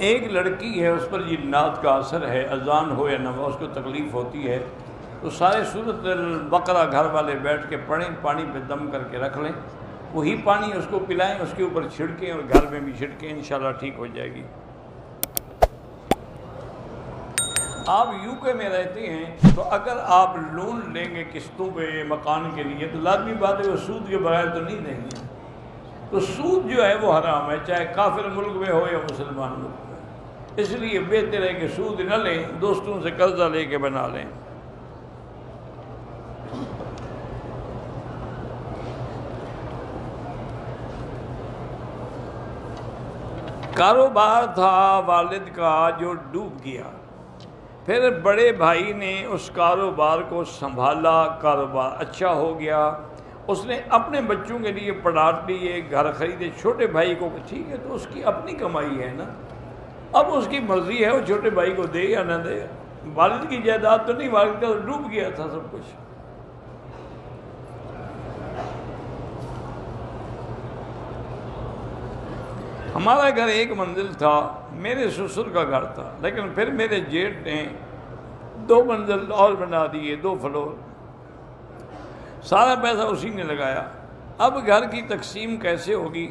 ایک لڑکی ہے اس پر جنات کا اثر ہے، اذان ہو یا نہ ہو اس کو تکلیف ہوتی ہے، تو سارے سورۃ البقرہ گھر والے بیٹھ کے پڑھیں، پانی پہ دم کر کے رکھ لیں، وہی پانی اس کو پلائیں، اس کے اوپر چھڑکیں اور گھر میں بھی چھڑکیں، انشاءاللہ ٹھیک ہو جائے گی۔ آپ یو کے میں رہتے ہیں تو اگر آپ لون لیں گے قسطوں پہ مکان کے لیے تو لازمی بات ہے وہ سود کے بغیر تو نہیں دیں گے، تو سود جو ہے وہ حرام ہے، چاہے کافر ملک میں ہو یا مسلمان ملک میں۔ اس لیے بہتر ہے کہ سود نہ لیں، دوستوں سے قرضہ لے کے بنا لیں۔ کاروبار تھا والد کا جو ڈوب گیا، پھر بڑے بھائی نے اس کاروبار کو سنبھالا، کاروبار اچھا ہو گیا، اس نے اپنے بچوں کے لیے پلاٹ لیے، گھر خریدے، چھوٹے بھائی کو ٹھیک ہے تو اس کی اپنی کمائی ہے نا، اب اس کی مرضی ہے وہ چھوٹے بھائی کو دے یا نہ دے، والد کی جائیداد تو نہیں، والد کا ڈوب گیا تھا سب کچھ۔ ہمارا گھر ایک منزل تھا، میرے سسر کا گھر تھا، لیکن پھر میرے جیٹ نے 2 منزل اور بنا دیے، 2 فلور، سارا پیسہ اسی نے لگایا۔ اب گھر کی تقسیم کیسے ہوگی؟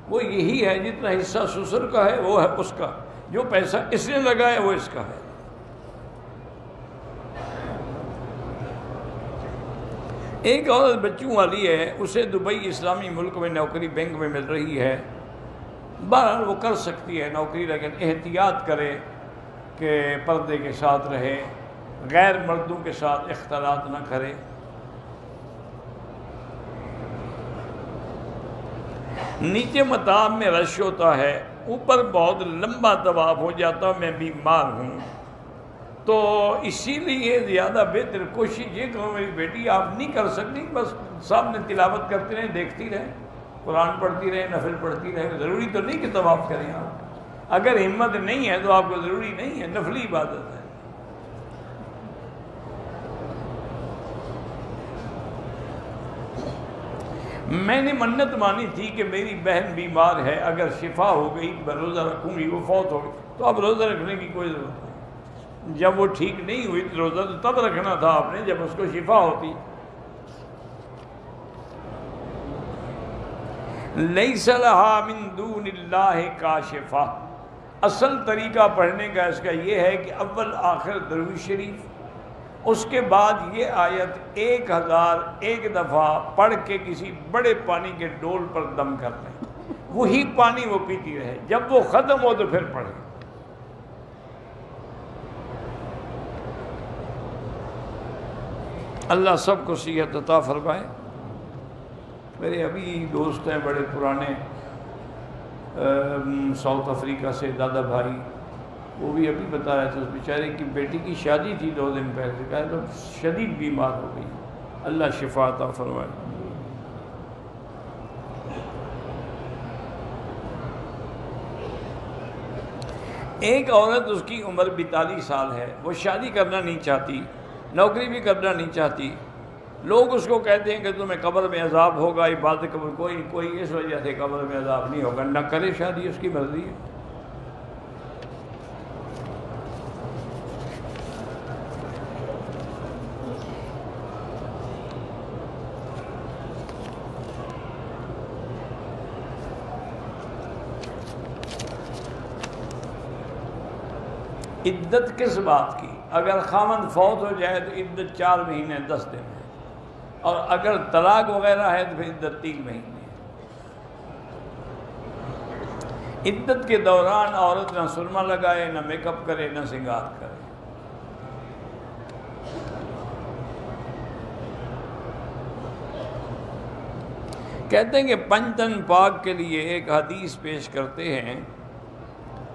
وہ یہی ہے جتنا حصہ سسر کا ہے وہ ہے اس کا، جو پیسہ اس نے لگایا وہ اس کا ہے۔ ایک عورت بچوں والی ہے، اسے دبئی اسلامی ملک میں نوکری بینک میں مل رہی ہے، بہرحال وہ کر سکتی ہے نوکری، لیکن احتیاط کرے کہ پردے کے ساتھ رہے، غیر مردوں کے ساتھ اختلاط نہ کرے۔ نیچے مطاب میں رش ہوتا ہے، اوپر بہت لمبا طواف ہو جاتا، میں بیمار ہوں، تو اسی لیے زیادہ بہتر کوشش یہ کرو میری بیٹی آپ نہیں کر سکتی، بس سامنے تلاوت کرتے رہیں، دیکھتی رہیں، قرآن پڑھتی رہیں، نفل پڑھتی رہیں، ضروری تو نہیں کہ طواف کریں آپ، اگر ہمت نہیں ہے تو آپ کو ضروری نہیں ہے، نفلی عبادت ہے۔ میں نے منت مانی تھی کہ میری بہن بیمار ہے، اگر شفا ہو گئی میں روزہ رکھوں گی، وہ فوت ہو گئی تو اب روزہ رکھنے کی کوئی ضرورت نہیں، جب وہ ٹھیک نہیں ہوئی تو روزہ تو تب رکھنا تھا آپ نے جب اس کو شفا ہوتی۔ لیس لہا من دون اللہ کاشفہ، اصل طریقہ پڑھنے کا اس کا یہ ہے کہ اول آخر درود شریف، اس کے بعد یہ آیت 1001 دفعہ پڑھ کے کسی بڑے پانی کے ڈول پر دم کر لیں، وہی پانی وہ پیتی رہے، جب وہ ختم ہو تو پھر پڑھے۔ اللہ سب کو صحت عطا فرمائے۔ میرے ابھی دوست ہیں بڑے پرانے ساؤتھ افریقہ سے، دادا بھائی، وہ بھی ابھی بتا رہے تھے اس بیچارے کی بیٹی کی شادی تھی 2 دن پہلے، کہا تو شدید بیمار ہو گئی، اللہ شفا عطا فرمائے۔ ایک عورت، اس کی عمر 42 سال ہے، وہ شادی کرنا نہیں چاہتی، نوکری بھی کرنا نہیں چاہتی، لوگ اس کو کہتے ہیں کہ تمہیں قبر میں عذاب ہوگا، عبادت قبر کوئی اس وجہ سے قبر میں عذاب نہیں ہوگا، نہ کرے شادی، اس کی مرضی ہے۔ عدت کس بات کی؟ اگر خامند فوت ہو جائے تو عدت 4 مہینے 10 دن ہے، اور اگر طلاق وغیرہ ہے تو پھر عدت 3 مہینے ہے۔ عدت کے دوران عورت نہ سرما لگائے، نہ میک اپ کرے، نہ سنگار کرے۔ کہتے ہیں کہ پنجتن پاک کے لیے ایک حدیث پیش کرتے ہیں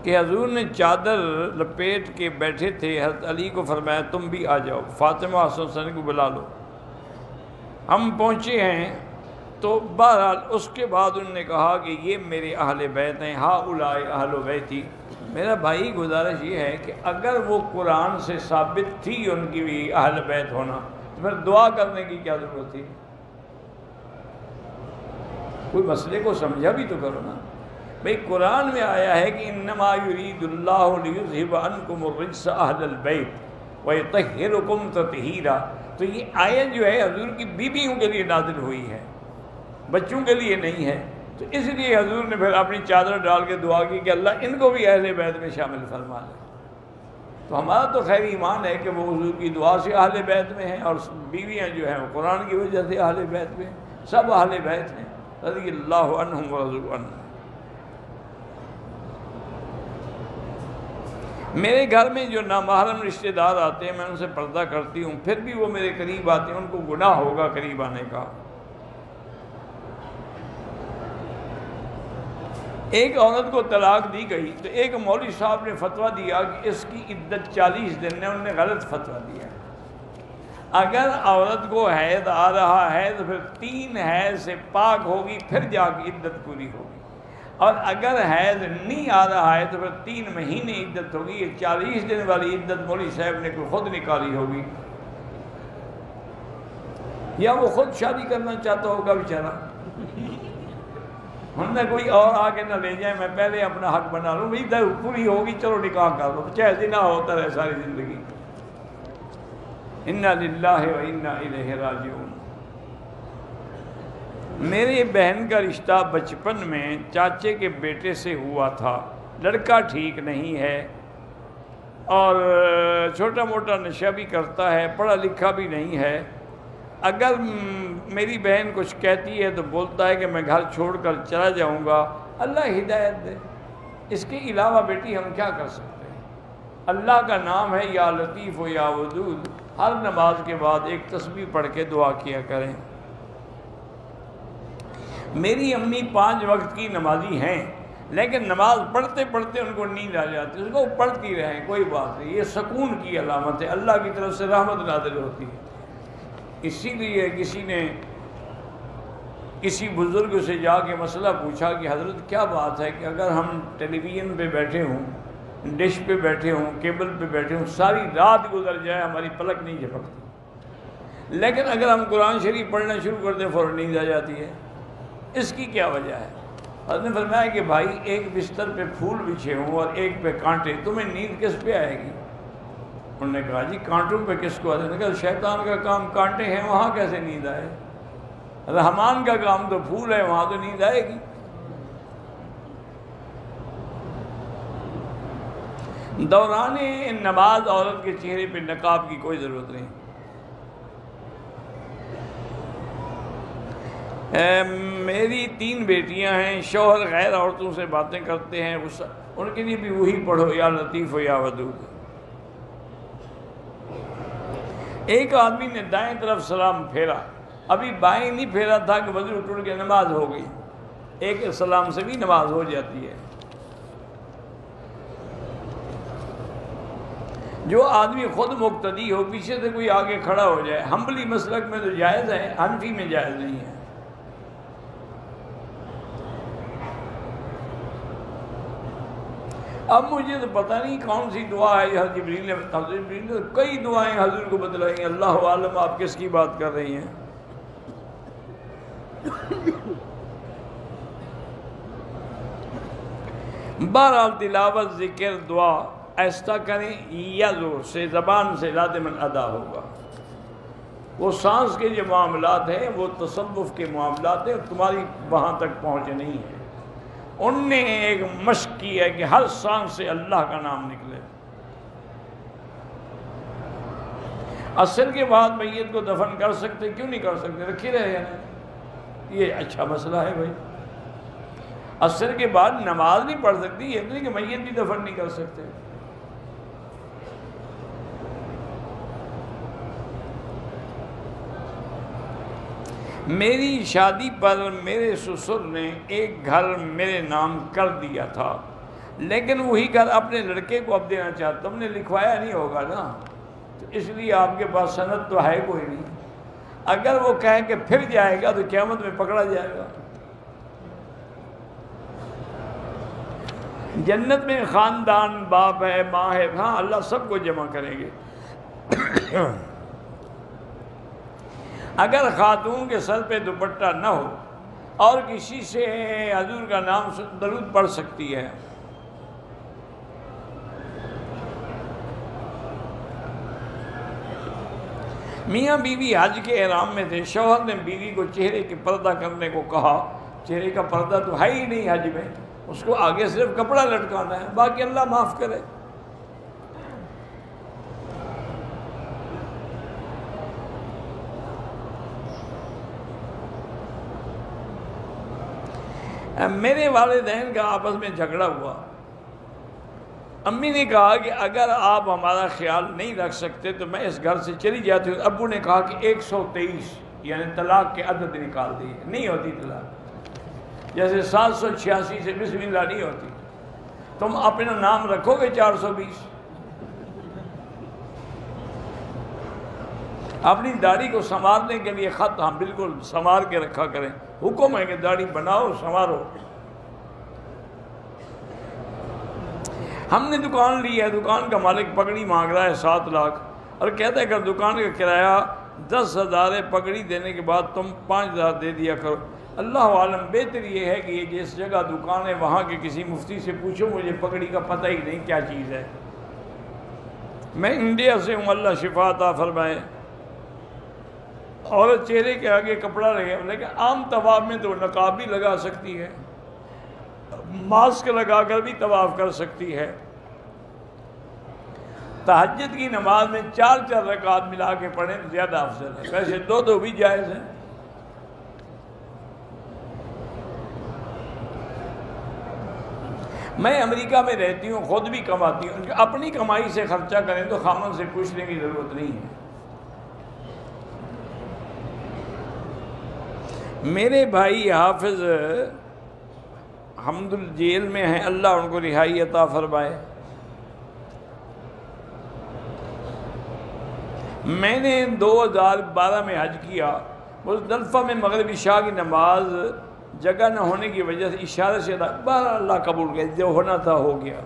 کہ حضور نے چادر لپیٹ کے بیٹھے تھے، حضرت علی کو فرمایا تم بھی آ جاؤ، فاطمہ حسن حسین کو بلا لو، ہم پہنچے ہیں، تو بہرحال اس کے بعد انہوں نے کہا کہ یہ میرے اہل بیت ہیں، ہؤلاء اہل بیتی۔ میرا بھائی گزارش یہ ہے کہ اگر وہ قرآن سے ثابت تھی ان کی بھی اہل بیت ہونا تو پھر دعا کرنے کی کیا ضرورت تھی؟ کوئی مسئلے کو سمجھا بھی تو کرو نا۔ بھئی قرآن میں آیا ہے کہ انما یرید اللہ لیذھب عنکم الرجس اہل البیت ویطہرکم تطہیرا، تو یہ آیت جو ہے حضور کی بیویوں کے لیے نازل ہوئی ہے، بچوں کے لیے نہیں ہے۔ تو اس لیے حضور نے پھر اپنی چادر ڈال کے دعا کی کہ اللہ ان کو بھی اہل بیت میں شامل فرما لے۔ تو ہمارا تو خیر ایمان ہے کہ وہ حضور کی دعا سے اہل بیت میں ہیں، اور بیویاں جو ہیں وہ قرآن کی وجہ سے اہل بیت میں ہیں، سب اہل بیت ہیں رضی اللہ عنہم ورضوا عنہ۔ میرے گھر میں جو نامحرم رشتہ دار آتے ہیں میں ان سے پردہ کرتی ہوں، پھر بھی وہ میرے قریب آتے ہیں، ان کو گناہ ہوگا قریب آنے کا۔ ایک عورت کو طلاق دی گئی تو ایک مولوی صاحب نے فتویٰ دیا کہ اس کی عدت 40 دن ہے، انہوں نے غلط فتویٰ دیا۔ اگر عورت کو حیض آ رہا ہے تو پھر 3 حیض سے پاک ہوگی، پھر جا کے عدت پوری ہوگی، اور اگر حیض نہیں آ رہا ہے تو پھر 3 مہینے عدت ہوگی۔ یہ 40 دن والی عدت مولوی صاحب نے خود نکالی ہوگی، یا وہ خود شادی کرنا چاہتا ہوگا بیچارہ، ہم کوئی اور آ کے نہ لے جائے، میں پہلے اپنا حق بنا لوں، بھائی پوری ہوگی چلو نکاح کر لو، چاہے زنا ہوتا رہے ساری زندگی۔ انا للہ و انا الیہ راجعون۔ میرے بہن کا رشتہ بچپن میں چاچے کے بیٹے سے ہوا تھا، لڑکا ٹھیک نہیں ہے اور چھوٹا موٹا نشہ بھی کرتا ہے، پڑھا لکھا بھی نہیں ہے۔ اگر میری بہن کچھ کہتی ہے تو بولتا ہے کہ میں گھر چھوڑ کر چلا جاؤں گا، اللہ ہدایت دے۔ اس کے علاوہ بیٹی ہم کیا کر سکتے ہیں؟ اللہ کا نام ہے یا لطیف و یا ودود، ہر نماز کے بعد ایک تسبیح پڑھ کے دعا کیا کریں۔ میری امی 5 وقت کی نمازی ہیں، لیکن نماز پڑھتے پڑھتے ان کو نیند آ جاتی ہے، اس کو پڑھتی رہیں کوئی بات نہیں، یہ سکون کی علامت ہے، اللہ کی طرف سے رحمت نازل ہوتی ہے۔ اسی لیے کسی نے کسی بزرگ سے جا کے مسئلہ پوچھا کہ حضرت کیا بات ہے کہ اگر ہم ٹیلی ویژن پہ بیٹھے ہوں، ڈش پہ بیٹھے ہوں، کیبل پہ بیٹھے ہوں، ساری رات گزر جائے ہماری پلک نہیں جھپکتی، لیکن اگر ہم قرآن شریف پڑھنا شروع کر دیں فوراً نیند آ جاتی ہے، اس کی کیا وجہ ہے؟ حضرت نے فرمایا کہ بھائی ایک بستر پہ پھول بچھے ہوں اور ایک پہ کانٹے، تمہیں نیند کس پہ آئے گی؟ انہوں نے کہا جی کانٹوں پہ کس کو آتے ہیں؟ کہا شیطان کا کام کانٹے ہیں، وہاں کیسے نیند آئے؟ رحمان کا کام تو پھول ہے، وہاں تو نیند آئے گی۔ دوران نماز عورت کے چہرے پہ نقاب کی کوئی ضرورت نہیں۔ میری 3 بیٹیاں ہیں، شوہر غیر عورتوں سے باتیں کرتے ہیں، ان کے لیے بھی وہی پڑھو یا لطیف و یا ودود۔ ایک آدمی نے دائیں طرف سلام پھیرا، ابھی بائیں نہیں پھیرا تھا کہ وضو ٹوٹ کے نماز ہو گئی۔ ایک سلام سے بھی نماز ہو جاتی ہے۔ جو آدمی خود مقتدی ہو، پیچھے سے کوئی آگے کھڑا ہو جائے، حنبلی مسلک میں تو جائز ہے، حنفی میں جائز نہیں ہے۔ اب مجھے تو پتہ نہیں کون سی دعا ہے، حضرت جبریل نے کئی دعائیں حضور کو بتلائی ہیں، اللہ عالم آپ کس کی بات کر رہی ہیں۔ بہرحال تلاوت، ذکر، دعا ایسا کریں یا زور سے، زبان سے لازماً ادا ہوگا۔ وہ سانس کے جو معاملات ہیں وہ تصوف کے معاملات ہیں، تمہاری وہاں تک پہنچ نہیں ہے۔ ان نے ایک مشق کی ہے کہ ہر سانس سے اللہ کا نام نکلے۔ عصر کے بعد میت کو دفن کر سکتے، کیوں نہیں کر سکتے؟ رکھے رہے ہیں، یہ اچھا مسئلہ ہے بھائی۔ عصر کے بعد نماز نہیں پڑھ سکتی، یہ نہیں کہ میت بھی دفن نہیں کر سکتے۔ میری شادی پر میرے سسر نے ایک گھر میرے نام کر دیا تھا، لیکن وہی گھر اپنے لڑکے کو اب دینا چاہتا، تم نے لکھوایا نہیں ہوگا نا، تو اس لیے آپ کے پاس سند تو ہے کوئی نہیں۔ اگر وہ کہیں کہ پھر جائے گا تو قیامت میں پکڑا جائے گا۔ جنت میں خاندان، باپ ہے، ماں ہے، ہاں اللہ سب کو جمع کریں گے۔ اگر خاتون کے سر پہ دوپٹہ نہ ہو اور کسی سے حضور کا نام درود پڑھ سکتی ہے۔ میاں بیوی حج کے احرام میں تھے، شوہر نے بیوی کو چہرے کے پردہ کرنے کو کہا، چہرے کا پردہ تو ہے ہی نہیں حج میں، اس کو آگے صرف کپڑا لٹکانا ہے، باقی اللہ معاف کرے۔ میرے والدین کا آپس میں جھگڑا ہوا، امی نے کہا کہ اگر آپ ہمارا خیال نہیں رکھ سکتے تو میں اس گھر سے چلی جاتی ہوں۔ ابو نے کہا کہ 123 یعنی طلاق کے عدد نکال دیے، نہیں ہوتی طلاق، جیسے 786 سے بسم اللہ نہیں ہوتی، تم اپنا نام رکھو گے 420۔ اپنی داڑھی کو سنوارنے کے لیے خط ہم بالکل سنوار کے رکھا کریں، حکم ہے کہ داڑھی بناؤ سنوارو۔ ہم نے دکان لی ہے، دکان کا مالک پگڑی مانگ رہا ہے 7 لاکھ اور کہتا ہے کہ دکان کا کرایہ 10,000 ہے، پگڑی دینے کے بعد تم 5,000 دے دیا کرو۔ اللہ عالم، بہتر یہ ہے کہ یہ جس جگہ دکان ہے وہاں کے کسی مفتی سے پوچھو، مجھے پگڑی کا پتہ ہی نہیں کیا چیز ہے، میں انڈیا سے ہوں، اللہ شفا عطا فرمائے۔ عورت چہرے کے آگے کپڑا لگے، لیکن عام طواف میں تو نقاب بھی لگا سکتی ہے، ماسک لگا کر بھی طواف کر سکتی ہے۔ تہجد کی نماز میں 4 رکعت ملا کے پڑھیں تو زیادہ افضل ہے، ویسے 2 بھی جائز ہیں۔ میں امریکہ میں رہتی ہوں، خود بھی کماتی ہوں، اپنی کمائی سے خرچہ کریں تو خامن سے پوچھنے کی ضرورت نہیں ہے۔ میرے بھائی حافظ حمد الجیل میں ہیں، اللہ ان کو رہائی عطا فرمائے۔ میں نے 2012 میں حج کیا، مزدلفہ میں مغرب عشاء کی نماز جگہ نہ ہونے کی وجہ سے اشارے سے بہرحال اللہ قبول کر، جو ہونا تھا ہو گیا۔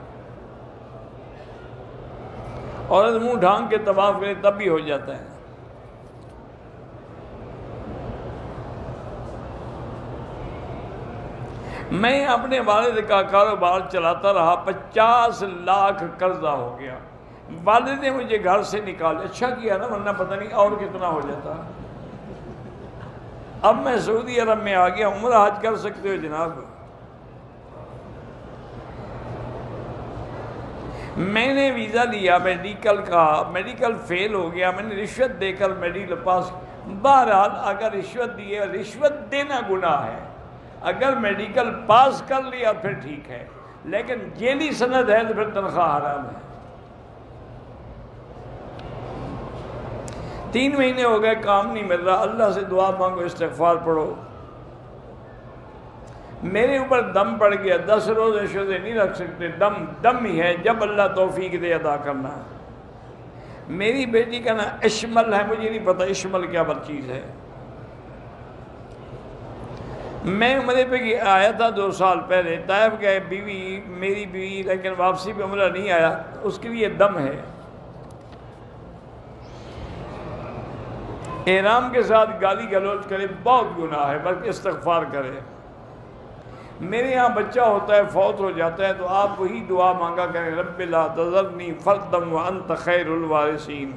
عورت منہ ڈھانگ کے طواف کرے تب بھی ہو جاتا ہے۔ میں اپنے والد کا کاروبار چلاتا رہا، 50 لاکھ قرضہ ہو گیا، والد نے مجھے گھر سے نکال، اچھا کیا نا، ورنہ پتہ نہیں اور کتنا ہو جاتا۔ اب میں سعودی عرب میں آ گیا، عمرہ حج کر سکتے ہو جناب۔ میں نے ویزا لیا میڈیکل کا، میڈیکل فیل ہو گیا، میں نے رشوت دے کر میڈیکل پاس۔ بہرحال اگر رشوت دی ہے، رشوت دینا گناہ ہے، اگر میڈیکل پاس کر لیا پھر ٹھیک ہے، لیکن جیلی سند ہے تو پھر تنخواہ حرام ہے۔ 3 مہینے ہو گئے، کام نہیں مل رہا، اللہ سے دعا مانگو، استغفار پڑھو۔ میرے اوپر دم پڑ گیا، 10 روز روزے نہیں رکھ سکتے، دم ہی ہے، جب اللہ توفیق دے ادا کرنا۔ میری بیٹی کا نام اشمل ہے، مجھے نہیں پتہ اشمل کیا چیز ہے۔ میں عمرے پہ آیا تھا 2 سال پہلے، طائف گئے، میری بیوی، لیکن واپسی پہ عمرہ نہیں آیا، اس کے لیے دم ہے۔ احرام کے ساتھ گالی گلوچ کرے بہت گناہ ہے، بلکہ استغفار کرے۔ میرے یہاں بچہ ہوتا ہے، فوت ہو جاتا ہے، تو آپ وہی دعا مانگا کریں، رب لا تذرنی فردا وانت خیر الوارثین۔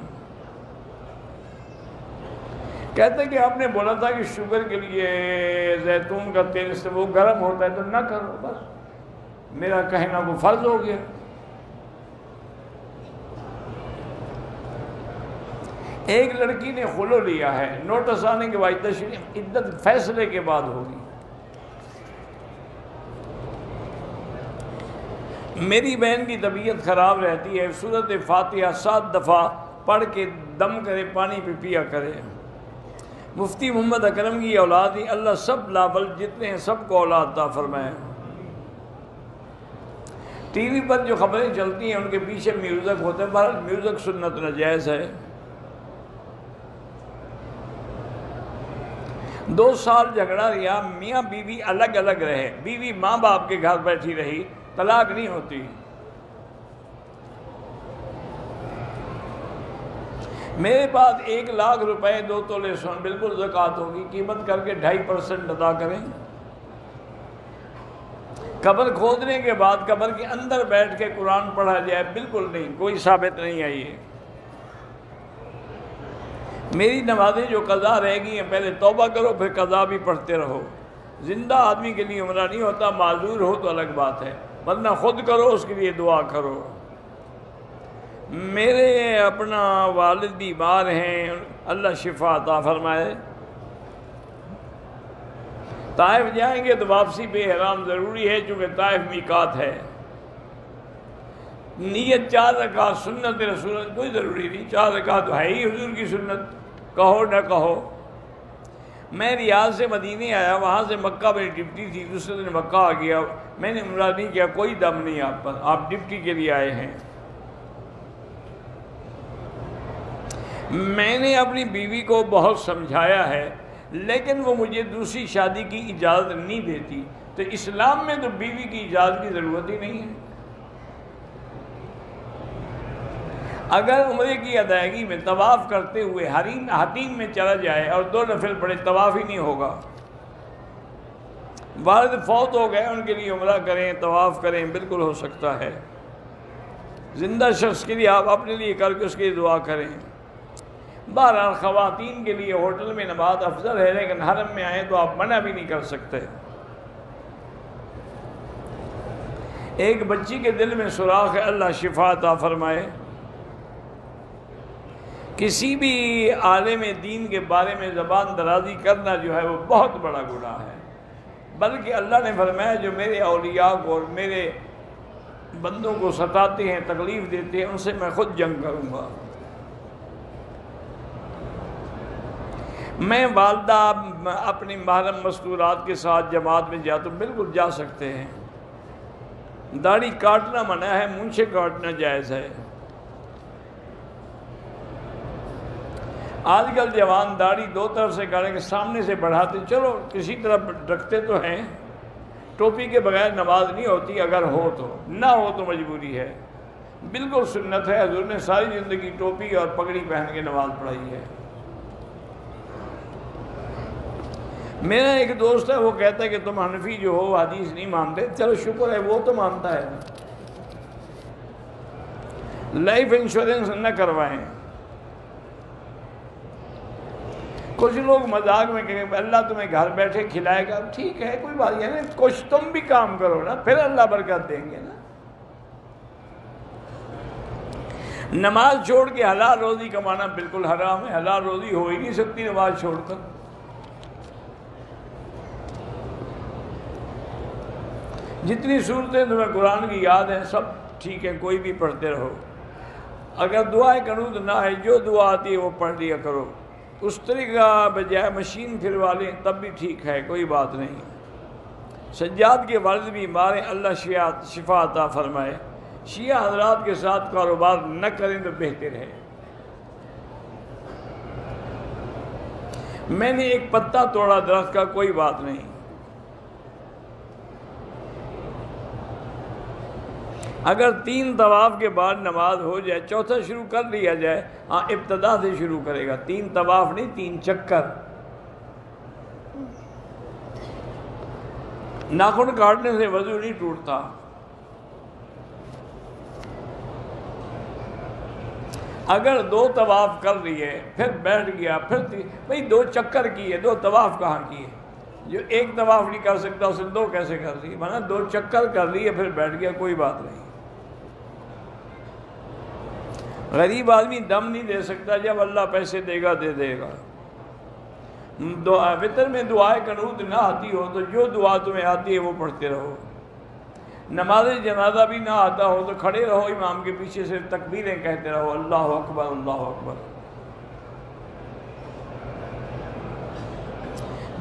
کہتے ہیں کہ آپ نے بولا تھا کہ شوگر کے لیے زیتون کا تیل سے وہ گرم ہوتا ہے تو نہ کرو، بس میرا کہنا وہ فرض ہو گیا۔ ایک لڑکی نے خلو لیا ہے، نوٹس آنے کے بعد تشریح عدت فیصلے کے بعد ہوگی۔ میری بہن کی طبیعت خراب رہتی ہے، سورۃ فاتحہ 7 دفعہ پڑھ کے دم کرے، پانی پہ پیا کرے۔ مفتی محمد اکرم کی اولاد ہی، اللہ سب لاول جتنے ہیں سب کو اولاد عطا فرمائے۔ ٹی وی پر جو خبریں چلتی ہیں ان کے پیچھے میوزک ہوتے ہیں، بہرحال میوزک سنت ناجائز ہے۔ 2 سال جھگڑا رہا، میاں بیوی الگ الگ رہے، بیوی ماں باپ کے گھر بیٹھی رہی، طلاق نہیں ہوتی۔ میرے پاس 1 لاکھ روپے 2 تولے سونا، بالکل زکوٰۃ ہوگی، قیمت کر کے 2.5% ادا کریں۔ قبر کھودنے کے بعد قبر کے اندر بیٹھ کے قرآن پڑھا جائے، بالکل نہیں، کوئی ثابت نہیں ہے یہ۔ میری نمازیں جو قضا رہ گئی ہیں، پہلے توبہ کرو پھر قضا بھی پڑھتے رہو۔ زندہ آدمی کے لیے عمرہ نہیں ہوتا، معذور ہو تو الگ بات ہے، ورنہ خود کرو، اس کے لیے دعا کرو۔ میرے اپنا والد بیمار ہیں، اللہ شفا عطا فرمائے۔ طائف جائیں گے تو واپسی پہ احرام ضروری ہے، چونکہ طائف میقات ہے۔ نیت 4 رکعت سنت رسول کوئی ضروری نہیں، 4 رکعت ہے ہی حضور کی سنت، کہو نہ کہو۔ میں ریاض سے مدینے آیا، وہاں سے مکہ میری ڈپٹی تھی، دوسرے دن مکہ آ گیا، میں نے عمرہ نہیں کیا، کوئی دم نہیں آپ پر، آپ ڈپٹی کے لیے آئے ہیں۔ میں نے اپنی بیوی کو بہت سمجھایا ہے، لیکن وہ مجھے دوسری شادی کی اجازت نہیں دیتی، تو اسلام میں تو بیوی کی اجازت کی ضرورت ہی نہیں ہے۔ اگر عمرے کی ادائیگی میں طواف کرتے ہوئے حتیم میں چلا جائے اور 2 نفل پڑھے، طواف ہی نہیں ہوگا۔ والد فوت ہو گئے، ان کے لیے عمرہ کریں، طواف کریں، بالکل ہو سکتا ہے۔ زندہ شخص کے لیے آپ اپنے لیے کر کے اس کے لیے دعا کریں۔ بہرحال خواتین کے لیے ہوٹل میں نماز افضل ہے، لیکن حرم میں آئیں تو آپ منع بھی نہیں کر سکتے۔ ایک بچی کے دل میں سوراخ ہے، اللہ شفا عطا فرمائے۔ کسی بھی عالم دین کے بارے میں زبان درازی کرنا جو ہے وہ بہت بڑا گناہ ہے، بلکہ اللہ نے فرمایا جو میرے اولیاء کو اور میرے بندوں کو ستاتے ہیں، تکلیف دیتے ہیں، ان سے میں خود جنگ کروں گا۔ میں والدہ اپنی محرم مستورات کے ساتھ جماعت میں جاتا ہوں، بالکل جا سکتے ہیں۔ داڑھی کاٹنا منع ہے، مونچھیں کاٹنا جائز ہے۔ آج کل جوان داڑھی 2 طرف سے کاٹیں گے، سامنے سے بڑھاتے، چلو کسی طرح رکھتے تو ہیں۔ ٹوپی کے بغیر نماز نہیں ہوتی، اگر ہو تو، نہ ہو تو مجبوری ہے، بالکل سنت ہے۔ حضور نے ساری زندگی ٹوپی اور پگڑی پہن کے نماز پڑھائی ہے۔ میرا ایک دوست ہے، وہ کہتا ہے کہ تم حنفی جو ہو حدیث نہیں مانتے، چلو شکر ہے وہ تو مانتا ہے۔ لائف انشورنس نہ کروائیں۔ کچھ لوگ مذاق میں کہیں اللہ تمہیں گھر بیٹھے کھلائے گا، ٹھیک ہے کوئی بات نہیں، کچھ تم بھی کام کرو نا، پھر اللہ برکت دیں گے نا۔ نماز چھوڑ کے حلال روزی کمانا بالکل حرام ہے، حلال روزی ہو ہی نہیں سکتی نماز چھوڑ کر۔ جتنی صورتیں تمہیں قرآن کی یاد ہیں سب ٹھیک ہے، کوئی بھی پڑھتے رہو۔ اگر دعائیں قنوت نہ ہے، جو دعا آتی ہے وہ پڑھ لیا کرو، اس طریقہ بجائے مشین پھروا لیں تب بھی ٹھیک ہے، کوئی بات نہیں۔ سجاد کے والد بھی مارے، اللہ شفا عطا فرمائے۔ شیعہ حضرات کے ساتھ کاروبار نہ کریں تو بہتر ہے۔ میں نے ایک پتا توڑا درخت کا، کوئی بات نہیں۔ اگر 3 طواف کے بعد نماز ہو جائے، چوتھا شروع کر لیا جائے، ہاں ابتدا سے شروع کرے گا، 3 طواف نہیں، 3 چکر۔ ناخن کاٹنے سے وضو نہیں ٹوٹتا۔ اگر 2 طواف کر لیے پھر بیٹھ گیا، پھر بھئی 2 چکر کیے، 2 طواف کہاں کیے؟ جو 1 طواف نہیں کر سکتا اسے 2 کیسے کر لیے؟ مانا 2 چکر کر لیے پھر بیٹھ گیا، کوئی بات نہیں۔ غریب آدمی دم نہیں دے سکتا، جب اللہ پیسے دے گا دے دے گا۔ وطر میں دعائے قنوت نہ آتی ہو تو جو دعا تمہیں آتی ہے وہ پڑھتے رہو۔ نماز جنازہ بھی نہ آتا ہو تو کھڑے رہو، امام کے پیچھے سے تکبیریں کہتے رہو، اللہ اکبر اللہ اکبر۔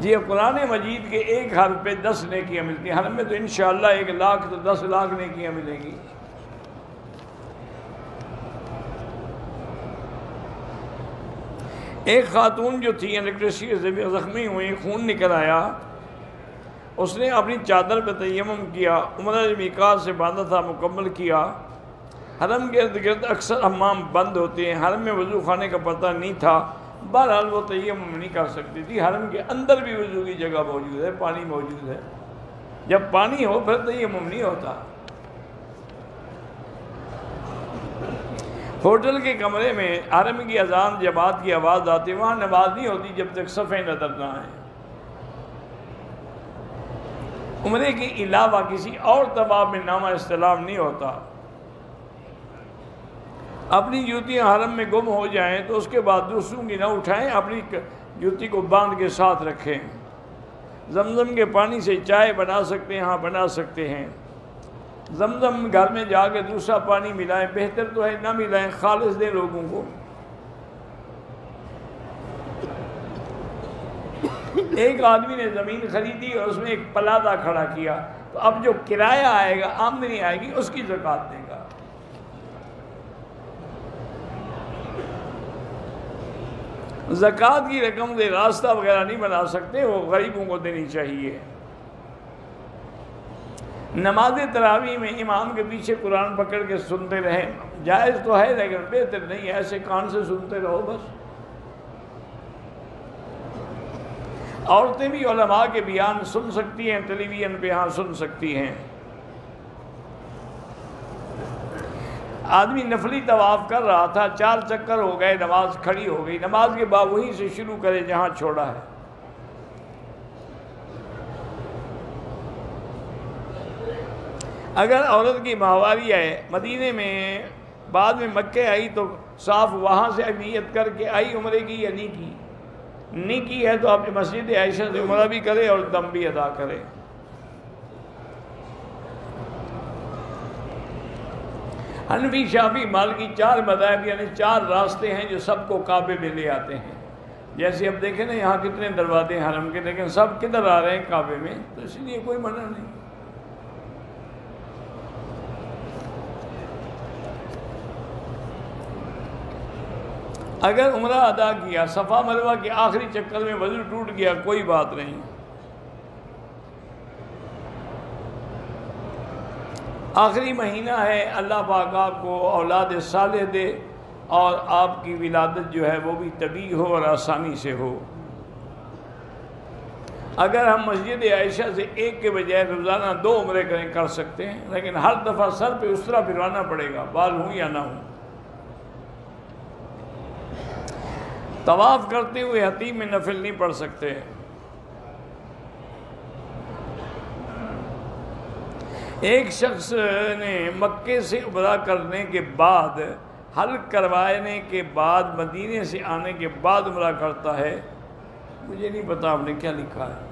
جی قرآن مجید کے ایک حرف پہ 10 نیکیاں ملتی ہیں، حرم میں تو انشاءاللہ 1 لاکھ تو 10 لاکھ نیکیاں ملیں گی۔ ایک خاتون جو تھی الیکٹریسٹی سے زخمی ہوئی، خون نکل آیا، اس نے اپنی چادر پہ تیمم کیا، عمرہ میقات سے باندھا تھا مکمل کیا۔ حرم کے ارد گرد اکثر حمام بند ہوتے ہیں، حرم میں وضو خانے کا پتہ نہیں تھا، بہرحال وہ تیمم نہیں کر سکتی تھی۔ حرم کے اندر بھی وضو کی جگہ موجود ہے، پانی موجود ہے۔ جب پانی ہو پھر تو یہ نہیں ہوتا۔ ہوٹل کے کمرے میں حرم کی اذان جماعت کی آواز آتی، وہاں نماز نہیں ہوتی جب تک صفیں نظر نہ آئیں۔ عمرے کے علاوہ کسی اور طواف میں نامہ استلام نہیں ہوتا۔ اپنی جوتیاں حرم میں گم ہو جائیں تو اس کے بعد دوسروں کی نہ اٹھائیں، اپنی جوتی کو باندھ کے ساتھ رکھیں۔ زمزم کے پانی سے چائے بنا سکتے ہیں، ہاں بنا سکتے ہیں۔ زمزم گھر میں جا کے دوسرا پانی ملائیں، بہتر تو ہے نہ ملائیں، خالص دیں لوگوں کو۔ ایک آدمی نے زمین خریدی اور اس میں ایک پلازہ کھڑا کیا، تو اب جو کرایہ آئے گا، آمدنی آئے گی، اس کی زکوٰۃ دے گا۔ زکوٰۃ کی رقم سے راستہ وغیرہ نہیں بنا سکتے، وہ غریبوں کو دینی چاہیے۔ نماز تراویح میں امام کے پیچھے قرآن پکڑ کے سنتے رہیں، جائز تو ہے لیکن بہتر نہیں، ایسے کان سے سنتے رہو بس۔ عورتیں بھی علماء کے بیان سن سکتی ہیں، ٹیلی ویژن پہ ہاں سن سکتی ہیں۔ آدمی نفلی طواف کر رہا تھا، 4 چکر ہو گئے، نماز کھڑی ہو گئی، نماز کے بعد وہیں سے شروع کرے جہاں چھوڑا ہے۔ اگر عورت کی ماہواری ہے مدینے میں بعد میں مکے آئی تو صاف وہاں سے نیت کر کے آئی عمرے کی یا نہیں کی ہے تو آپ مسجد عائشہ سے عمرہ بھی کرے اور دم بھی ادا کرے۔ حنفی شافعی مالکی 4 مذاہب یعنی 4 راستے ہیں جو سب کو کعبے میں لے آتے ہیں۔ جیسے اب دیکھیں نا یہاں کتنے دروازے ہیں حرم کے، لیکن سب کدھر آ رہے ہیں؟ کعبے میں، تو اس لیے کوئی منع نہیں۔ اگر عمرہ ادا کیا، صفا مروہ کے آخری چکر میں وضو ٹوٹ گیا، کوئی بات نہیں۔ آخری مہینہ ہے، اللہ پاک آپ کو اولاد صالح دے اور آپ کی ولادت جو ہے وہ بھی طبیعی ہو اور آسانی سے ہو۔ اگر ہم مسجد عائشہ سے 1 کے بجائے روزانہ 2 عمرے کر سکتے ہیں، لیکن ہر دفعہ سر پہ اس طرح پھروانا پڑے گا، بال ہوں یا نہ ہوں۔ طواف کرتے ہوئے حتیم میں نفل نہیں پڑھ سکتے۔ ایک شخص نے مکے سے عمرہ کرنے کے بعد، حل کروانے کے بعد، مدینے سے آنے کے بعد عمرہ کرتا ہے، مجھے نہیں پتا آپ نے کیا لکھا ہے۔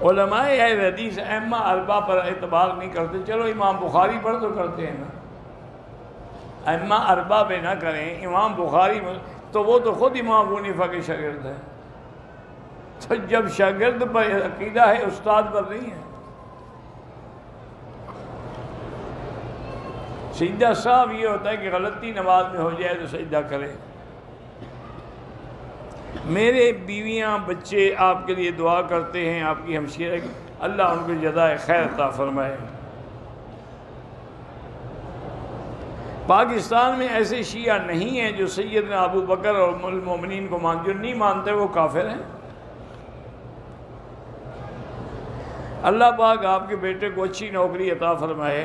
علماء اہل حدیث ائمہ 4 پر اعتبار نہیں کرتے، چلو امام بخاری پر تو کرتے ہیں نا، ائمہ 4 پہ نہ کریں، امام بخاری تو وہ تو خود امام ابو حنیفہ کے شاگرد ہے، تو جب شاگرد پر عقیدہ ہے استاد پر نہیں ہے۔ سجدہ صاحب یہ ہوتا ہے کہ غلطی نماز میں ہو جائے تو سجدہ کرے۔ میرے بیویاں بچے آپ کے لیے دعا کرتے ہیں، آپ کی ہمشیرہ کی، اللہ ان کو جزائے خیر عطا فرمائے۔ پاکستان میں ایسے شیعہ نہیں ہیں جو سیدنا ابو بکر اور ام المومنین کو جو نہیں مانتے وہ کافر ہیں۔ اللہ پاک آپ کے بیٹے کو اچھی نوکری عطا فرمائے۔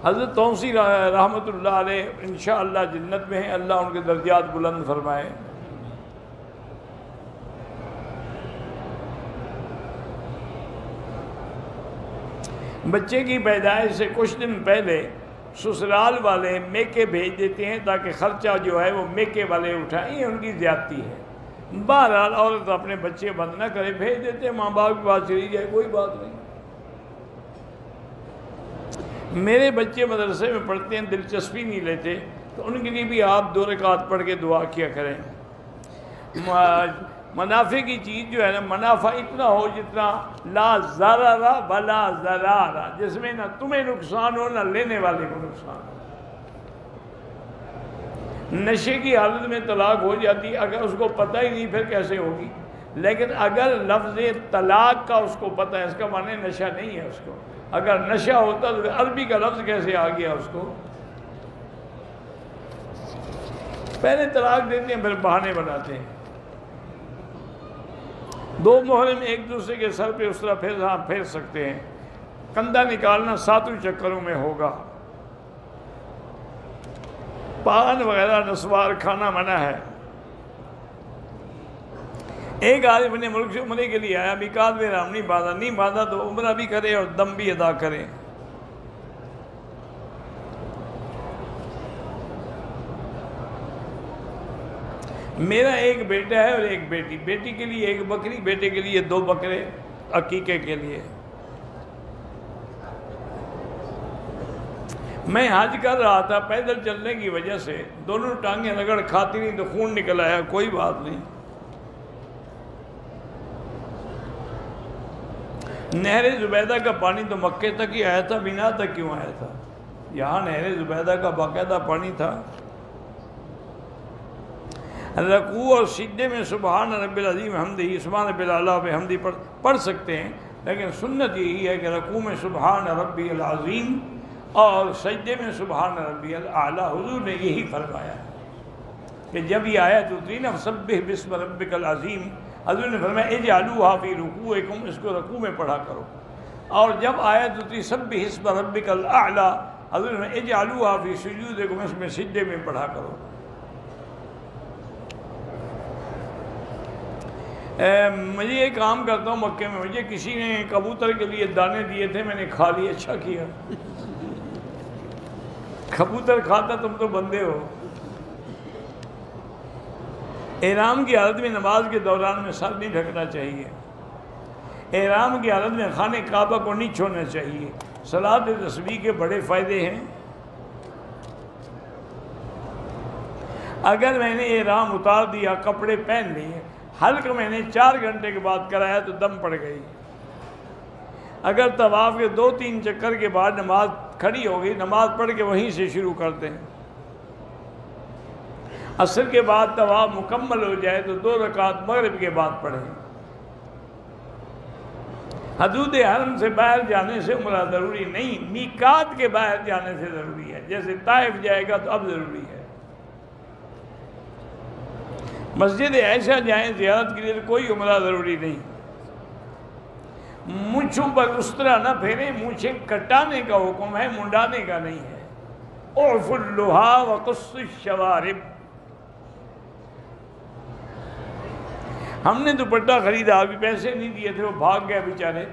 حضرت توسی رحمۃ اللہ علیہ انشاءاللہ جنت میں ہیں، اللہ ان کے درجات بلند فرمائے۔ بچے کی پیدائش سے کچھ دن پہلے سسرال والے میکے بھیج دیتے ہیں تاکہ خرچہ جو ہے وہ میکے والے اٹھائیں، یہ ان کی زیادتی ہے۔ بہرحال عورت اپنے بچے بند نہ کرے، بھیج دیتے ہیں، ماں باپ کی بات چلی جائے، کوئی بات نہیں۔ میرے بچے مدرسے میں پڑھتے ہیں، دلچسپی نہیں لیتے، تو ان کے لیے بھی آپ 2 رکعت پڑھ کے دعا کیا کریں۔ منافع کی چیز جو ہے نا، منافع اتنا ہو جتنا لا ضرر ولا ضرار، جس میں نہ تمہیں نقصان ہو نہ لینے والے کو نقصان ہو۔ نشے کی حالت میں طلاق ہو جاتی، اگر اس کو پتہ ہی نہیں پھر کیسے ہوگی، لیکن اگر لفظ طلاق کا اس کو پتہ ہے، اس کا معنی نشہ نہیں ہے اس کو، اگر نشہ ہوتا تو عربی کا لفظ کیسے آ گیا اس کو؟ پہلے طلاق دیتے ہیں پھر بہانے بناتے ہیں۔ دو محرم ایک دوسرے کے سر پہ اس طرح پھیر سکتے ہیں، کندھا نکالنا 7 چکروں میں ہوگا، پان وغیرہ نسوار کھانا منع ہے۔ ایک آدمی اپنے ملک سے عمرے کے لیے آیا، میقات میں احرام نہیں باندھا تو عمرہ بھی کرے اور دم بھی ادا کرے۔ میرا ایک بیٹا ہے اور ایک بیٹی، بیٹی کے لیے 1 بکری، بیٹے کے لیے 2 بکرے عقیقے کے لیے۔ میں حج کر رہا تھا، پیدل چلنے کی وجہ سے دونوں ٹانگیں رگڑ کھاتی نہیں تو خون نکل آیا، کوئی بات نہیں۔ نہر زبیدہ کا پانی تو مکے تک ہی آیا تھا، مینا تک کیوں آیا تھا؟ یہاں نہر زبیدہ کا باقاعدہ پانی تھا۔ رکوع اور سجدے میں سبحان رب العظیم حمدہ، سبحان رب الاعلیٰ بحمدہ پڑھ سکتے ہیں، لیکن سنت یہی ہے کہ رکوع میں سبحان ربی العظیم اور سجدے میں سبحان ربی الاعلیٰ۔ حضور نے یہی فرمایا کہ جب یہ آیت اتری نا سبح باسم ربک العظیم، حضور نے فرمایا اجعلوها فی رکوعکم، اس کو رکوع میں پڑھا کرو۔ اور جب آیت اتری سبح اسم ربک الاعلیٰ، حضور نے فرمایا اجعلوها فی سجودکم، اس میں سجدے میں پڑھا کرو۔ مجھے ایک کام کرتا ہوں مکے میں، مجھے کسی نے کبوتر کے لیے دانے دیے تھے، میں نے کھا لیے، اچھا کیا۔ کبوتر کھاتا تم تو بندے ہو۔ احرام کی حالت میں نماز کے دوران میں سر نہیں ڈھکنا چاہیے، احرام کی حالت میں خانہ کعبہ کو نہیں چھوڑنا چاہیے۔ صلاۃ تسبیح کے بڑے فائدے ہیں۔ اگر میں نے احرام اتار دیا، کپڑے پہن لیے، حلق میں نے 4 گھنٹے کے بعد کرایا تو دم پڑ گئی۔ اگر طواف کے 2-3 چکر کے بعد نماز کھڑی ہو گئی، نماز پڑھ کے وہیں سے شروع کر دیں۔ عصر کے بعد طواف مکمل ہو جائے تو 2 رکعت مغرب کے بعد پڑھیں۔ حدود حرم سے باہر جانے سے عمرہ ضروری نہیں، میقات کے باہر جانے سے ضروری ہے۔ جیسے طائف جائے گا تو اب ضروری ہے۔ مسجد عائشہ جائیں زیارت کے لیے، کوئی عمرہ ضروری نہیں۔ مونچھوں پر اس طرح نہ پھیریں، مونچھیں کٹانے کا حکم ہے، منڈانے کا نہیں ہے۔ اعف اللحا وقص الشوارب۔ ہم نے دوپٹہ خریدا، ابھی پیسے نہیں دیے تھے، وہ بھاگ گئے بیچارے،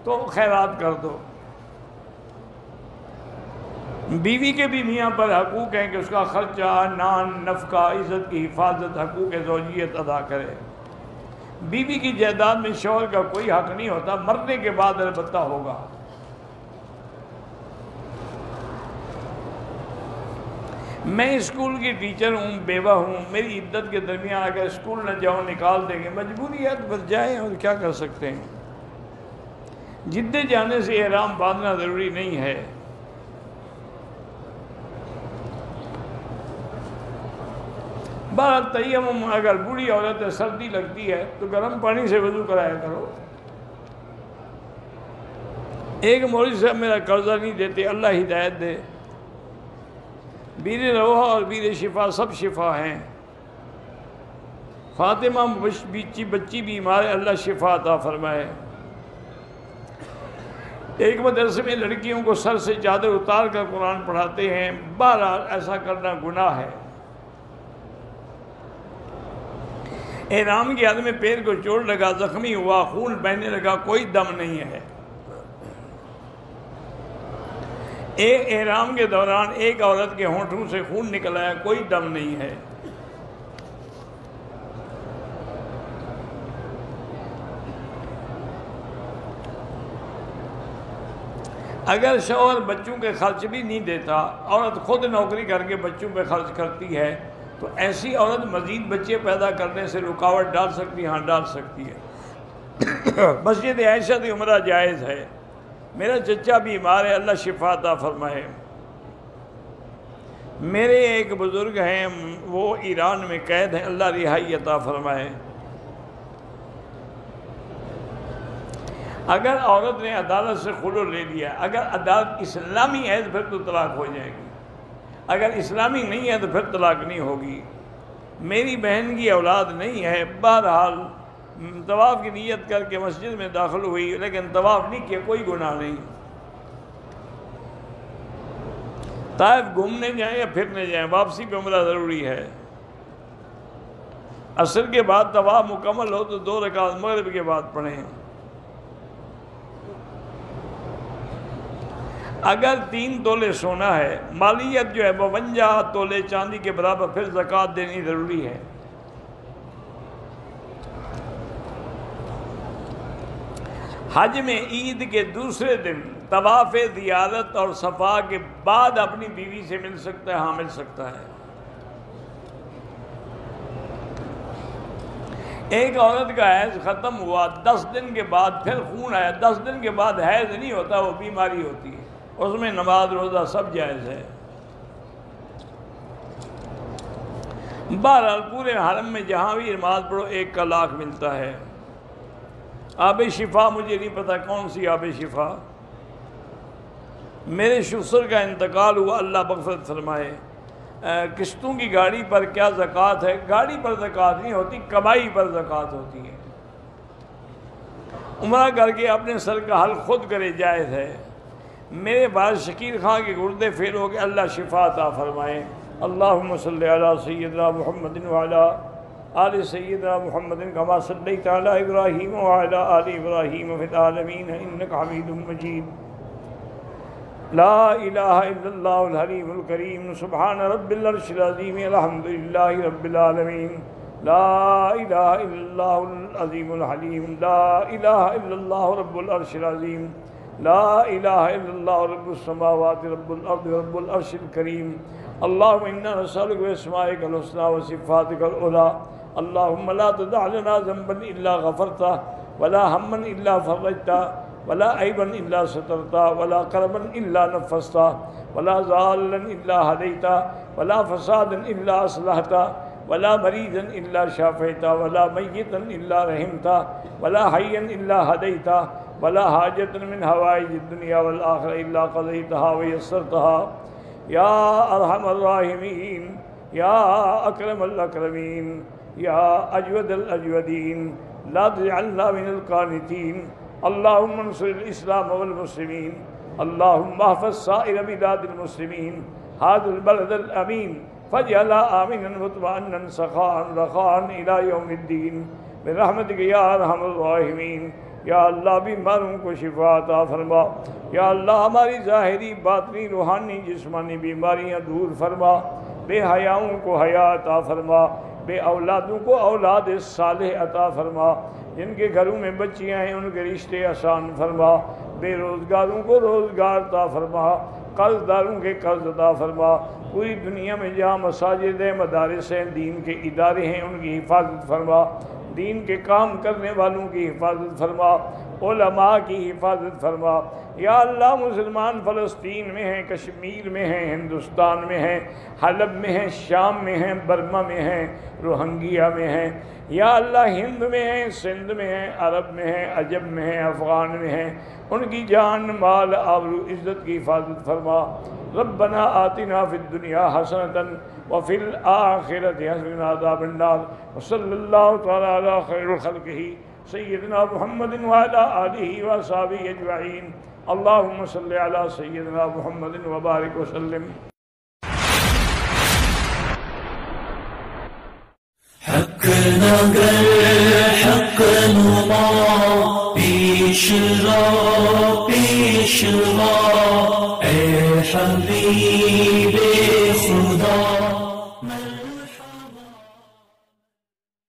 تو خیرات کر دو۔ بیوی کے بھی میاں پر حقوق ہیں کہ اس کا خرچہ، نان، نفقہ، عزت کی حفاظت، حقوق زوجیت ادا کرے۔ بیوی کی جائیداد میں شوہر کا کوئی حق نہیں ہوتا، مرنے کے بعد البتہ ہوگا۔ میں اسکول کی ٹیچر ہوں، بیوہ ہوں، میری عدت کے درمیان اگر اسکول نہ جاؤں نکال دیں گے، مجبوری ہے تو بس جائیں، اور کیا کر سکتے ہیں۔ جدے جانے سے احرام باندھنا ضروری نہیں ہے۔ بہرحال تیمم، اگر بوڑھی عورت ہے، سردی لگتی ہے تو گرم پانی سے وضو کرایا کرو۔ ایک مولوی صاحب میرا قرضہ نہیں دیتے، اللہ ہدایت دے۔ بیر روحہ اور بیر شفا سب شفا ہیں۔ فاطمہ بچی بیمار ہے، اللہ شفا عطا فرمائے۔ ایک مدرسے میں لڑکیوں کو سر سے چادر اتار کر قرآن پڑھاتے ہیں، بہرحال ایسا کرنا گناہ ہے۔ احرام کی حالت میں پیر کو چوٹ لگا، زخمی ہوا، خون بہنے لگا، کوئی دم نہیں ہے۔ ایک احرام کے دوران ایک عورت کے ہونٹوں سے خون نکل آیا، کوئی دم نہیں ہے۔ اگر شوہر بچوں کے خرچ بھی نہیں دیتا، عورت خود نوکری کر کے بچوں پہ خرچ کرتی ہے، تو ایسی عورت مزید بچے پیدا کرنے سے رکاوٹ ڈال سکتی ہے؟ ہاں ڈال سکتی ہے۔ مسجد عائشہ کی عمرہ جائز ہے۔ میرا چچا بیمار ہے، اللہ شفا عطا فرمائے۔ میرے ایک بزرگ ہیں، وہ ایران میں قید ہیں، اللہ رہائی عطا فرمائے۔ اگر عورت نے عدالت سے خلع لے لیا، اگر عدالت اسلامی ہے تو پھر تو طلاق ہو جائے گی، اگر اسلامی نہیں ہے تو پھر طلاق نہیں ہوگی۔ میری بہن کی اولاد نہیں ہے، بہرحال طواف کی نیت کر کے مسجد میں داخل ہوئی لیکن طواف نہیں کیا، کوئی گناہ نہیں۔ طائف گھومنے جائیں یا پھرنے جائیں، واپسی پہ عمرہ ضروری ہے۔ عصر کے بعد طواف مکمل ہو تو 2 رکعت مغرب کے بعد پڑھیں۔ اگر 3 تولے سونا ہے، مالیت جو ہے 52 تولے چاندی کے برابر، پھر زکوٰۃ دینی ضروری ہے۔ حج میں عید کے دوسرے دن طواف زیارت اور صفا کے بعد اپنی بیوی سے مل سکتا ہے؟ ہاں مل سکتا ہے۔ ایک عورت کا حیض ختم ہوا، 10 دن کے بعد پھر خون آیا، 10 دن کے بعد حیض نہیں ہوتا، وہ بیماری ہوتی ہے، اس میں نماز روزہ سب جائز ہے۔ بہرحال پورے حرم میں جہاں بھی نماز پڑھو 1 کا لاکھ ملتا ہے۔ آب شفا مجھے نہیں پتہ کون سی آب شفا، میرے شسر کا انتقال ہوا، اللہ مغفرت فرمائے۔ قسطوں کی گاڑی پر کیا زکوٰۃ ہے؟ گاڑی پر زکوٰۃ نہیں ہوتی، کمائی پر زکوٰۃ ہوتی ہے۔ عمرہ کر کے اپنے سر کا حل خود کرے، جائز ہے۔ میرے بعد شکیر خان کے گردے فیل ہو کے اللہ شفا عطا فرمائے۔ اللہم صلی علی سیدنا محمد وعلی آل سیدنا محمد کما صلیت علی ابراہیم وعلی آل ابراہیم فی العالمین انک حمید مجید۔ لا الہ الا اللہ الحلیم الکریم سبحان رب العرش العظیم الحمدللہ رب العالمین۔ لا الہ الا اللہ العظیم الحلیم، لا الہ الا اللہ رب العرش العظیم، لا الہ الا اللہ رب السماوات رب الارض رب العرش الکریم۔ اللہم انا نسألک باسمائک الحسنی وصفاتک العلی، اللہم لا تدع لنا ذنبا الا غفرتہ، ولا ہما الا فرجتہ، ولا عیبا الا سترتہ، ولا کربا الا نفستہ، ولا ضالا الا ہدیتہ، ولا فسادا الا اصلحتہ، ولا مریضا الا شافیتہ، ولا میتا الا رحمتہ، ولا حیا الا ہدیتہ، ولا حاجة من حوائج الدنیا والآخرہ الا قضیتها ویسرتها یا ارحم الراحمین، یا اکرم الاکرمین، یا اجود الاجودین، لا تجعلنا من القانتین۔ اللہم انصر الاسلام والمسلمین، اللہم احفظ سائر بلاد المسلمین، هذا البلد الامین فاجعلها آمنا مطمئنا سخاء رخاء الى یوم الدین برحمتک یا ارحم الراحمین۔ یا اللہ بیماروں کو شفا عطا فرما، یا اللہ ہماری ظاہری باطنی روحانی جسمانی بیماریاں دور فرما، بے حیاؤں کو حیا عطا فرما، بے اولادوں کو اولاد صالح عطا فرما، جن کے گھروں میں بچیاں ہیں ان کے رشتے آسان فرما، بے روزگاروں کو روزگار عطا فرما، قرض داروں کے قرض عطا فرما، پوری دنیا میں جہاں مساجد ہیں، مدارس ہیں، دین کے ادارے ہیں ان کی حفاظت فرما، دین کے کام کرنے والوں کی حفاظت فرما، علماء کی حفاظت فرما۔ یا اللہ مسلمان فلسطین میں ہیں، کشمیر میں ہیں، ہندوستان میں ہیں، حلب میں ہیں، شام میں ہیں، برما میں ہیں، روہنگیا میں ہیں، یا اللہ ہند میں ہیں، سندھ میں ہیں، عرب میں ہیں، عجم میں ہیں، افغان میں ہیں، ان کی جان مال آبرو عزت کی حفاظت فرما۔ ربنا آتنا فی الدنیا حسنۃ وفی الآخرۃ حسنۃ وقنا عذاب النار، وصلی اللہ تعالی علی خیر خلقہ سیدنا محمد وعلی آلہ وصحبہ اجمعین۔ اللہم صلی علی سیدنا محمد وبارک وسلم۔ حق نگر حق نما پیش رو اے حبیب